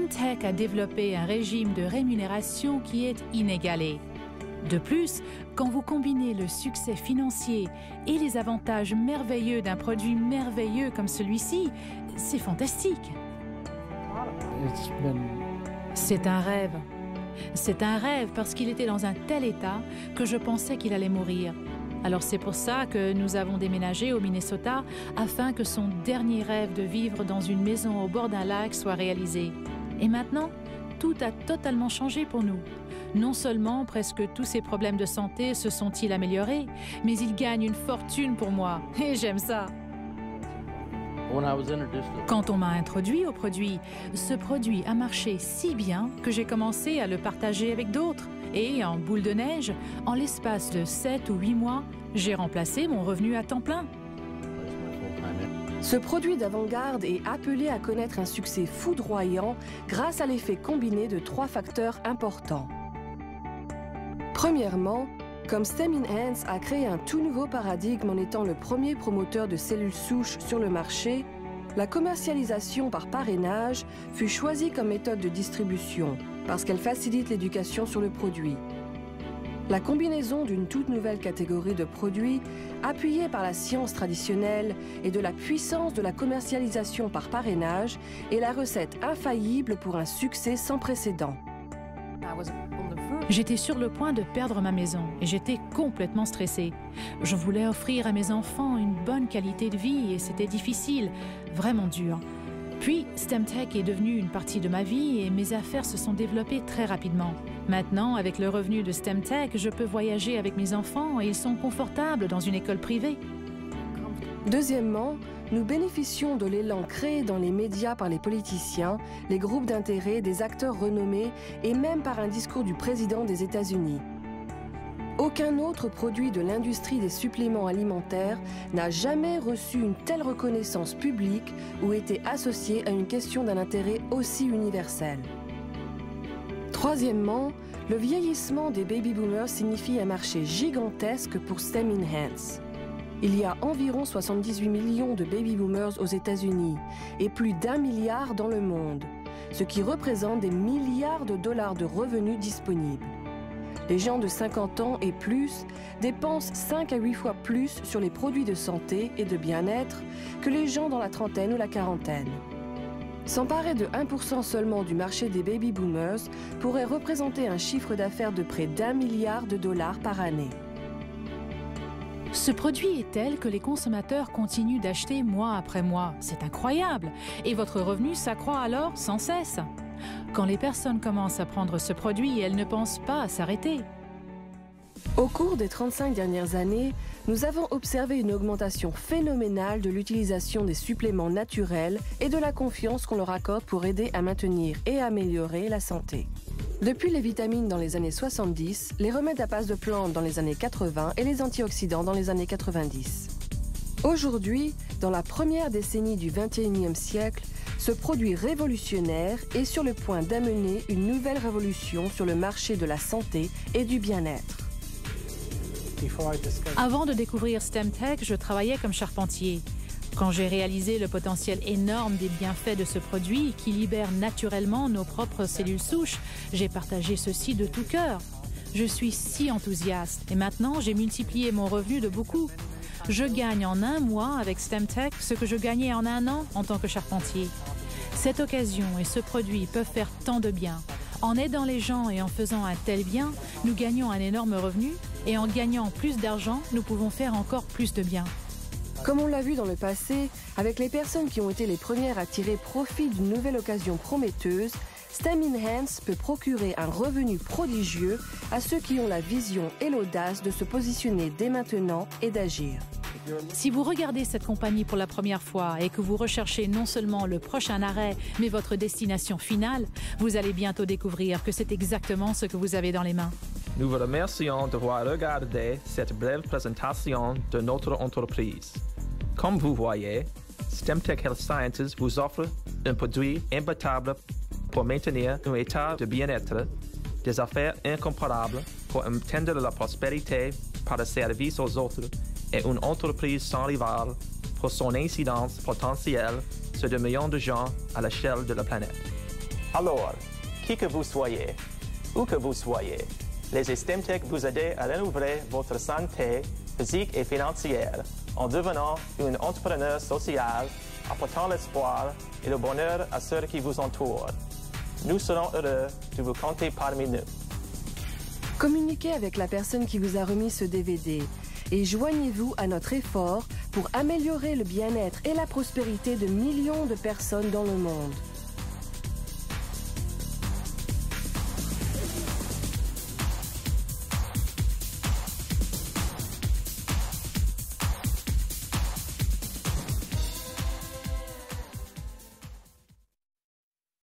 Stemtech a développé un régime de rémunération qui est inégalé. De plus, quand vous combinez le succès financier et les avantages merveilleux d'un produit merveilleux comme celui-ci, c'est fantastique. C'est un rêve. C'est un rêve parce qu'il était dans un tel état que je pensais qu'il allait mourir. Alors c'est pour ça que nous avons déménagé au Minnesota afin que son dernier rêve de vivre dans une maison au bord d'un lac soit réalisé. Et maintenant, tout a totalement changé pour nous. Non seulement presque tous ses problèmes de santé se sont-ils améliorés, mais il gagne une fortune pour moi. Et j'aime ça. Quand on m'a introduit au produit, ce produit a marché si bien que j'ai commencé à le partager avec d'autres. Et en boule de neige, en l'espace de 7 ou 8 mois, j'ai remplacé mon revenu à temps plein. Ce produit d'avant-garde est appelé à connaître un succès foudroyant grâce à l'effet combiné de 3 facteurs importants. Premièrement, comme Stem Enhance a créé un tout nouveau paradigme en étant le premier promoteur de cellules souches sur le marché, la commercialisation par parrainage fut choisie comme méthode de distribution parce qu'elle facilite l'éducation sur le produit. La combinaison d'une toute nouvelle catégorie de produits appuyée par la science traditionnelle et de la puissance de la commercialisation par parrainage est la recette infaillible pour un succès sans précédent. J'étais sur le point de perdre ma maison et j'étais complètement stressée. Je voulais offrir à mes enfants une bonne qualité de vie et c'était difficile, vraiment dur. Puis, Stemtech est devenu une partie de ma vie et mes affaires se sont développées très rapidement. Maintenant, avec le revenu de Stemtech, je peux voyager avec mes enfants et ils sont confortables dans une école privée. Deuxièmement, nous bénéficions de l'élan créé dans les médias par les politiciens, les groupes d'intérêt, des acteurs renommés et même par un discours du président des États-Unis. Aucun autre produit de l'industrie des suppléments alimentaires n'a jamais reçu une telle reconnaissance publique ou été associé à une question d'un intérêt aussi universel. Troisièmement, le vieillissement des baby boomers signifie un marché gigantesque pour Stem Enhance. Il y a environ 78 millions de baby boomers aux États-Unis et plus d'1 milliard dans le monde, ce qui représente des milliards de dollars de revenus disponibles. Les gens de 50 ans et plus dépensent 5 à 8 fois plus sur les produits de santé et de bien-être que les gens dans la trentaine ou la quarantaine. S'emparer de 1% seulement du marché des baby boomers pourrait représenter un chiffre d'affaires de près d'1 milliard de dollars par année. Ce produit est tel que les consommateurs continuent d'acheter mois après mois. C'est incroyable. Et votre revenu s'accroît alors sans cesse. Quand les personnes commencent à prendre ce produit, elles ne pensent pas à s'arrêter. Au cours des 35 dernières années, nous avons observé une augmentation phénoménale de l'utilisation des suppléments naturels et de la confiance qu'on leur accorde pour aider à maintenir et améliorer la santé. Depuis les vitamines dans les années 70, les remèdes à base de plantes dans les années 80 et les antioxydants dans les années 90. Aujourd'hui, dans la première décennie du XXIe siècle, ce produit révolutionnaire est sur le point d'amener une nouvelle révolution sur le marché de la santé et du bien-être. Avant de découvrir Stemtech, je travaillais comme charpentier. Quand j'ai réalisé le potentiel énorme des bienfaits de ce produit qui libère naturellement nos propres cellules souches, j'ai partagé ceci de tout cœur. Je suis si enthousiaste et maintenant j'ai multiplié mon revenu de beaucoup. Je gagne en un mois avec Stemtech ce que je gagnais en un an en tant que charpentier. Cette occasion et ce produit peuvent faire tant de bien. En aidant les gens et en faisant un tel bien, nous gagnons un énorme revenu et en gagnant plus d'argent, nous pouvons faire encore plus de bien. Comme on l'a vu dans le passé, avec les personnes qui ont été les premières à tirer profit d'une nouvelle occasion prometteuse, Stem Enhance peut procurer un revenu prodigieux à ceux qui ont la vision et l'audace de se positionner dès maintenant et d'agir. Si vous regardez cette compagnie pour la première fois et que vous recherchez non seulement le prochain arrêt, mais votre destination finale, vous allez bientôt découvrir que c'est exactement ce que vous avez dans les mains. Nous vous remercions d'avoir regardé cette brève présentation de notre entreprise. Comme vous voyez, Stemtech Health Sciences vous offre un produit imbattable pour maintenir un état de bien-être, des affaires incomparables pour atteindre la prospérité par le service aux autres et une entreprise sans rival pour son incidence potentielle sur des millions de gens à l'échelle de la planète. Alors, qui que vous soyez, où que vous soyez, les STEMtech vous aident à renouveler votre santé physique et financière en devenant un entrepreneur social, apportant l'espoir et le bonheur à ceux qui vous entourent. Nous serons heureux de vous compter parmi nous. Communiquez avec la personne qui vous a remis ce DVD et joignez-vous à notre effort pour améliorer le bien-être et la prospérité de millions de personnes dans le monde.